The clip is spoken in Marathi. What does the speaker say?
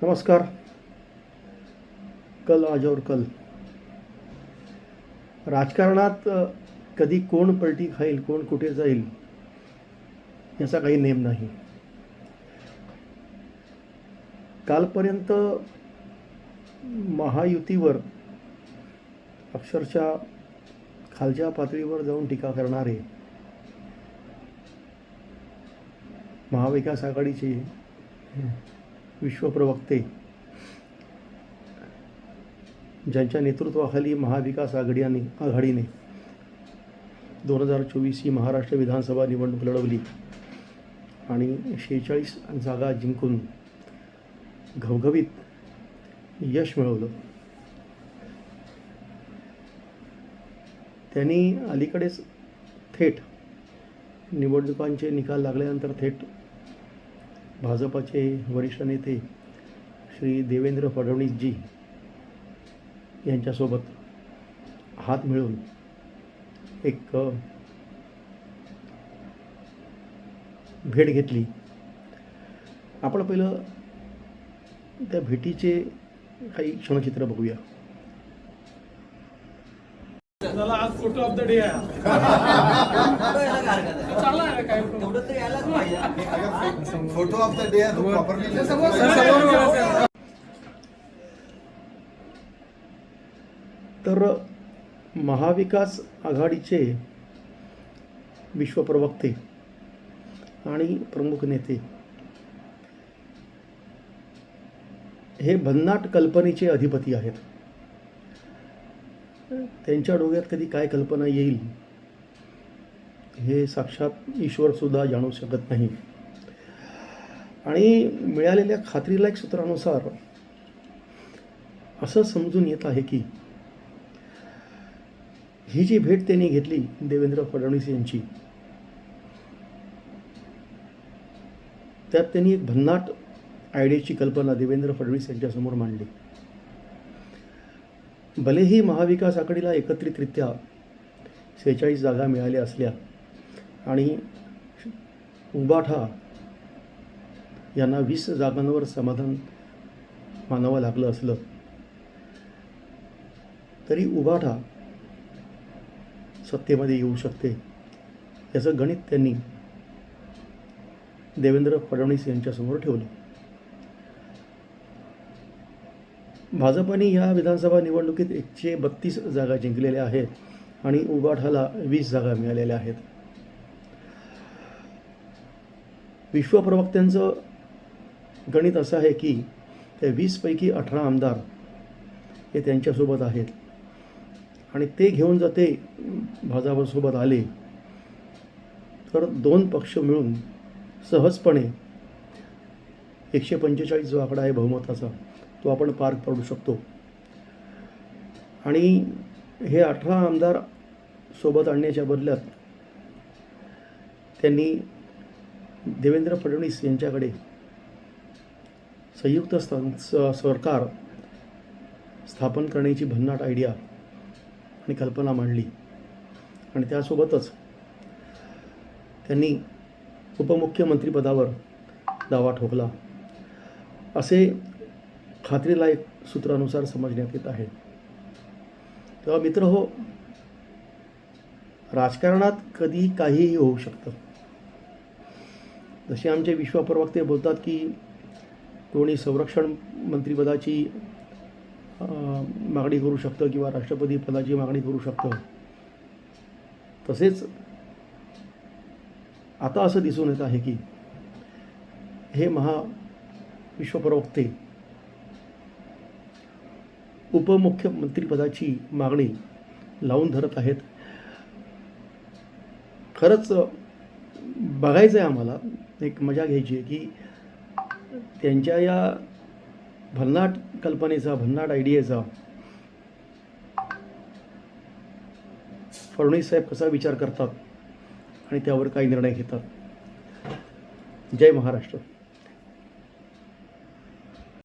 नमस्कार. कल आज और कल. राजकारणात कधी कोण पलटी खाईल, कोण कुठे जाईल याचा काही नेम नाही. कालपर्यंत महायुतीवर अक्षरशः खालच्या पातळीवर जाऊन टीका करणारे महाविकास आघाडीचे विश्वप्रवक्ते, ज्यांच्या नेतृत्वाखाली महाविकास आघाडीने 2024 ही महाराष्ट्र विधानसभा निवडणूक लढवली आणि 46 जागा जिंकून घवघवीत यश मिळवलं. त्यांनी अलीकडेच थेट निवडणुकांचे निकाल लागल्यानंतर थेट भाजपाचे वरिष्ठ नेते श्री देवेंद्र फडणवीसजी यांच्यासोबत हात मिळवून एक भेट घेतली. आपण पहिलं त्या भेटीचे काही क्षणचित्र बघूया. आज फोटो ऑफ द डे आहे. Photo of the day properly. तर महाविकास आघाडीचे विश्वप्रवक्ते आणि प्रमुख नेते हे भन्नाट कल्पनेचे अधिपती आहेत. त्यांच्या डोक्यात कधी काय कल्पना येईल हे साक्षात ईश्वरसुद्धा जाणू शकत नाही. आणि मिळालेल्या खात्रीलायक सूत्रानुसार असं समजून येत आहे की ही जी भेट त्यांनी घेतली देवेंद्र फडणवीस यांची, त्यात त्यांनी एक भन्नाट आयडियाची कल्पना देवेंद्र फडणवीस यांच्यासमोर मांडली. भलेही महाविकास आघाडीला एकत्रितरित्या 46 जागा मिळाल्या असल्या आणि उबाठा यांना 20 जागांवर समाधान मानावं लागलं असलं तरी उबाठा सत्तेमध्ये येऊ शकते याचं गणित त्यांनी देवेंद्र फडणवीस यांच्यासमोर ठेवलं. भाजपाने या विधानसभा निवडणुकीत 132 जागा जिंकलेल्या आहेत आणि उबाठाला 20 जागा मिळालेल्या आहेत. विश्वप्रवक्त्यांचं गणित असं आहे की त्या 20 पैकी 18 आमदार हे त्यांच्यासोबत आहेत आणि ते घेऊन जर ते भाजपासोबत आले तर 2 पक्ष मिळून सहजपणे 145 जो आकडा आहे बहुमताचा तो आपण पार पाडू शकतो. आणि हे 18 आमदार सोबत आणण्याच्या बदल्यात त्यांनी देवेंद्र फडणवीस यांच्याकडे संयुक्त सरकार स्थापन करण्याची भन्नाट आयडिया आणि कल्पना मांडली आणि त्यासोबतच त्यांनी उपमुख्यमंत्रीपदावर दावा ठोकला असे खात्रीलायक सूत्रानुसार समजण्यात येत आहे. तेव्हा मित्रहो, राजकारणात कधी काहीही होऊ शकतं. जसे आमचे विश्वप्रवक्ते बोलतात की कोणी संरक्षण मंत्रिपदाची मागणी करू शकतं किंवा राष्ट्रपती पदाची मागणी करू शकतं, तसेच आता असं दिसून येत आहे की हे विश्वप्रवक्ते उपमुख्यमंत्रीपदाची मागणी लावून धरत आहेत. खरंच बघायचं आहे आम्हाला, एक मजा घ्यायची आहे की त्यांच्या या भन्नाट कल्पनेचा, भन्नाट आयडियाचा फडणवीस साहेब कसा विचार करतात आणि त्यावर काही निर्णय घेतात. जय महाराष्ट्र.